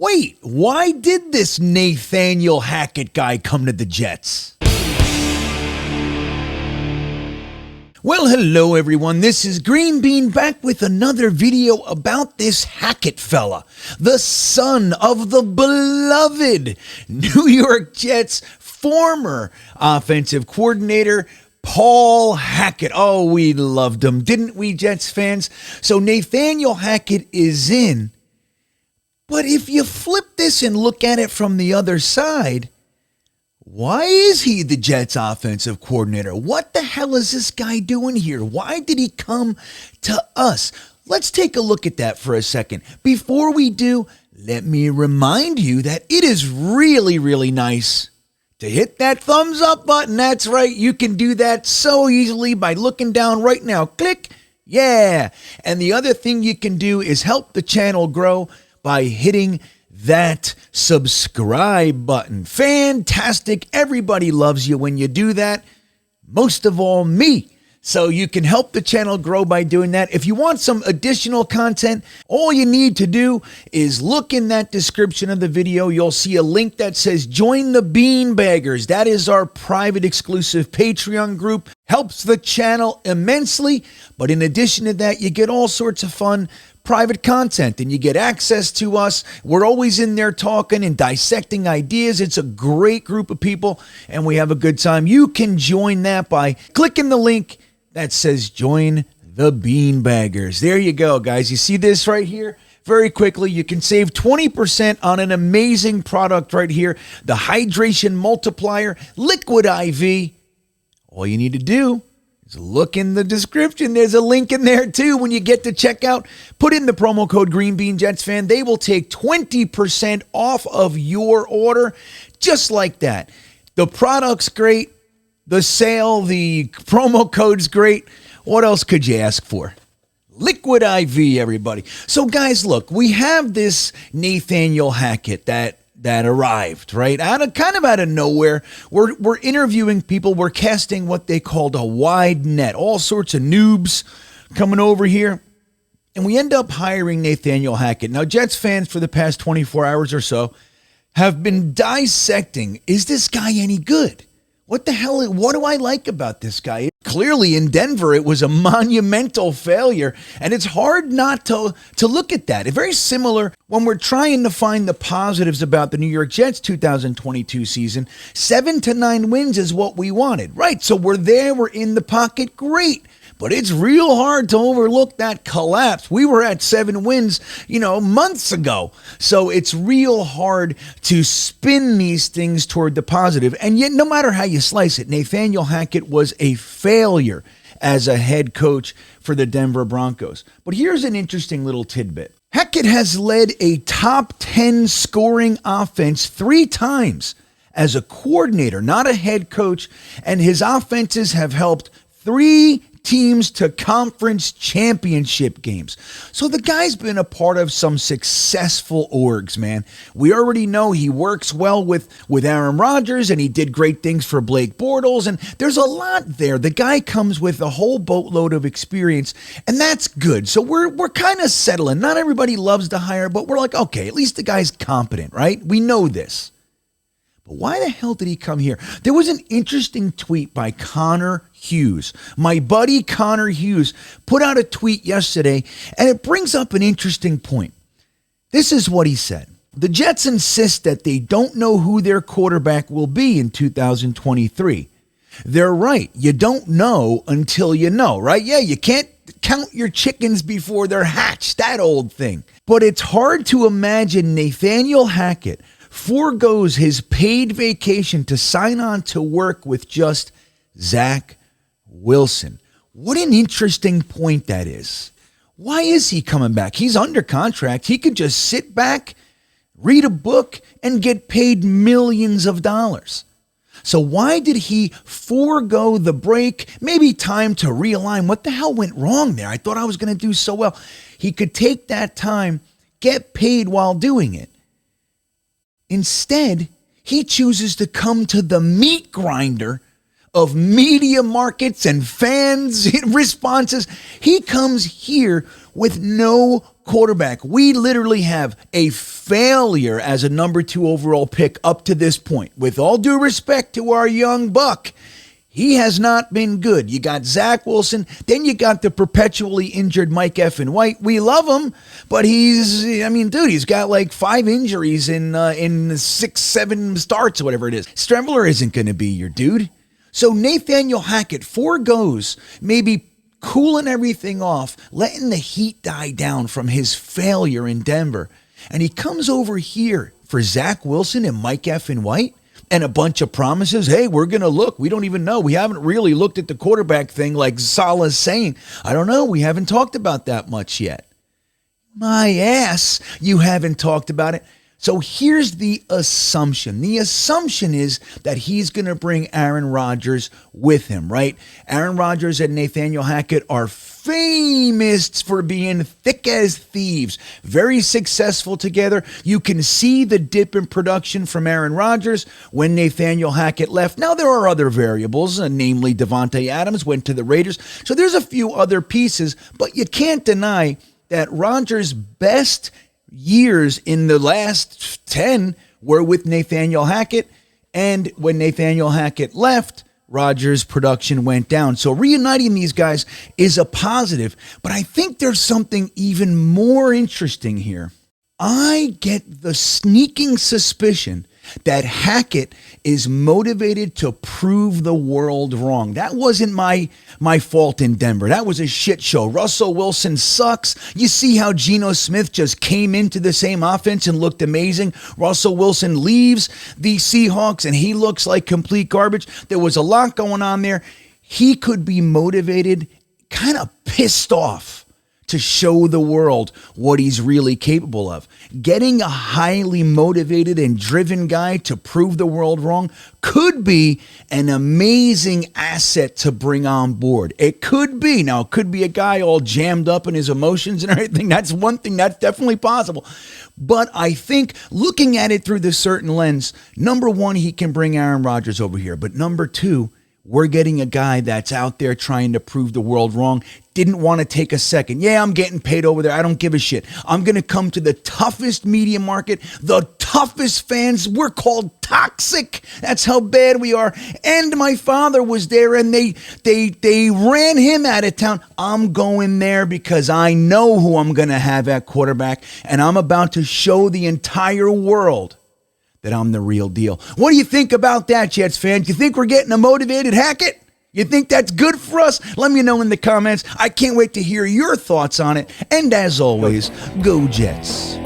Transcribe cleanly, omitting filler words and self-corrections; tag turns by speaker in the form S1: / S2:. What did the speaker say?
S1: Wait, why did this Nathaniel Hackett guy come to the Jets? Well, hello everyone, this is GreenBean back with another video about this Hackett fella, the son of the beloved New York Jets former offensive coordinator, Paul Hackett. Oh, we loved him, didn't we, Jets fans? So Nathaniel Hackett is in, but if you flip this and look at it from the other side, why is he the Jets offensive coordinator? What the hell is this guy doing here? Why did he come to us? Let's take a look at that for a second. Before we do, let me remind you that it is really, really nice to hit that thumbs up button. That's right. You can do that so easily by looking down right now. Click. Yeah. And the other thing you can do is help the channel grow by hitting that subscribe button. Fantastic. Everybody loves you when you do that. Most of all, me. So you can help the channel grow by doing that. If you want some additional content, all you need to do is look in that description of the video. You'll see a link that says join the Beanbaggers. That is our private exclusive Patreon group. Helps the channel immensely. But in addition to that, you get all sorts of fun private content and you get access to us. We're always in there talking and dissecting ideas. It's a great group of people and we have a good time. You can join that by clicking the link that says join the Beanbaggers. There you go, guys. You see this right here? Very quickly, you can save 20% on an amazing product right here, the Hydration Multiplier Liquid IV. All you need to do is look in the description. There's a link in there too. When you get to checkout, put in the promo code GreenBean Jetsfan. They will take 20% off of your order, just like that. The product's great. The sale, the promo code's great. What else could you ask for? Liquid IV, everybody. So guys, look, we have this Nathaniel Hackett that arrived, right? Out of nowhere. We're interviewing people. We're casting what they called a wide net. All sorts of noobs coming over here. And we end up hiring Nathaniel Hackett. Now, Jets fans for the past 24 hours or so have been dissecting, is this guy any good? What the hell? What do I like about this guy? Clearly in Denver, it was a monumental failure, and it's hard not to look at that. It's very similar when we're trying to find the positives about the New York Jets 2022 season. 7 to 9 wins is what we wanted, right? So we're there, we're in the pocket, great. But it's real hard to overlook that collapse. We were at 7 wins, months ago. So it's real hard to spin these things toward the positive. And yet, no matter how you slice it, Nathaniel Hackett was a failure as a head coach for the Denver Broncos. But here's an interesting little tidbit. Hackett has led a top 10 scoring offense 3 times as a coordinator, not a head coach. And his offenses have helped 3 teams to conference championship games. So the guy's been a part of some successful orgs, man. We already know he works well with Aaron Rodgers, and he did great things for Blake Bortles, and there's a lot there. The guy comes with a whole boatload of experience, and that's good. So we're kind of settling. Not everybody loves to hire, but we're like, okay, at least the guy's competent, right? We know this. But why the hell did he come here? There was an interesting tweet by Connor Hughes. My buddy Connor Hughes put out a tweet yesterday, and it brings up an interesting point. This is what he said. The Jets insist that they don't know who their quarterback will be in 2023. They're right. You don't know until you know, right? Yeah, you can't count your chickens before they're hatched, that old thing. But it's hard to imagine Nathaniel Hackett foregoes his paid vacation to sign on to work with just Zach Wilson. What an interesting point that is. Why is he coming back? He's under contract. He could just sit back, read a book, and get paid millions of dollars. So why did he forego the break? Maybe time to realign. What the hell went wrong there? I thought I was going to do so well. He could take that time, get paid while doing it. Instead, he chooses to come to the meat grinder of media markets and fans responses. He comes here with no quarterback. We literally have a failure as a number 2 overall pick up to this point. With all due respect to our young buck, he has not been good. You got Zach Wilson, then you got the perpetually injured Mike Effin White. We love him, but he's got like 5 injuries in 6, 7 starts or whatever it is. Strembler isn't going to be your dude. So Nathaniel Hackett forgoes maybe cooling everything off, letting the heat die down from his failure in Denver. And he comes over here for Zach Wilson and Mike Effin White. And a bunch of promises. Hey, we're going to look. We don't even know. We haven't really looked at the quarterback thing like Salah's saying. I don't know. We haven't talked about that much yet. My ass, you haven't talked about it. So here's the assumption. The assumption is that he's going to bring Aaron Rodgers with him, right? Aaron Rodgers and Nathaniel Hackett are famous for being thick as thieves, very successful together. You can see the dip in production from Aaron Rodgers when Nathaniel Hackett left. Now, there are other variables, namely Devontae Adams went to the Raiders. So there's a few other pieces, but you can't deny that Rodgers' best years in the last 10 were with Nathaniel Hackett, and when Nathaniel Hackett left, Rodgers' production went down. So reuniting these guys is a positive, but I think there's something even more interesting here. I get the sneaking suspicion that Hackett is motivated to prove the world wrong. That wasn't my fault in Denver. That was a shit show. Russell Wilson sucks. You see how Geno Smith just came into the same offense and looked amazing. Russell Wilson leaves the Seahawks and he looks like complete garbage. There was a lot going on there. He could be motivated, kind of pissed off to show the world what he's really capable of. Getting a highly motivated and driven guy to prove the world wrong could be an amazing asset to bring on board. It could be. Now, it could be a guy all jammed up in his emotions and everything. That's one thing. That's definitely possible. But I think looking at it through this certain lens, number 1, he can bring Aaron Rodgers over here. But number 2, we're getting a guy that's out there trying to prove the world wrong. Didn't want to take a second. Yeah, I'm getting paid over there. I don't give a shit. I'm going to come to the toughest media market, the toughest fans. We're called toxic. That's how bad we are. And my father was there and they ran him out of town. I'm going there because I know who I'm going to have at quarterback, and I'm about to show the entire world that I'm the real deal. What do you think about that, Jets fans? You think we're getting a motivated Hackett? You think that's good for us? Let me know in the comments. I can't wait to hear your thoughts on it. And as always, go Jets.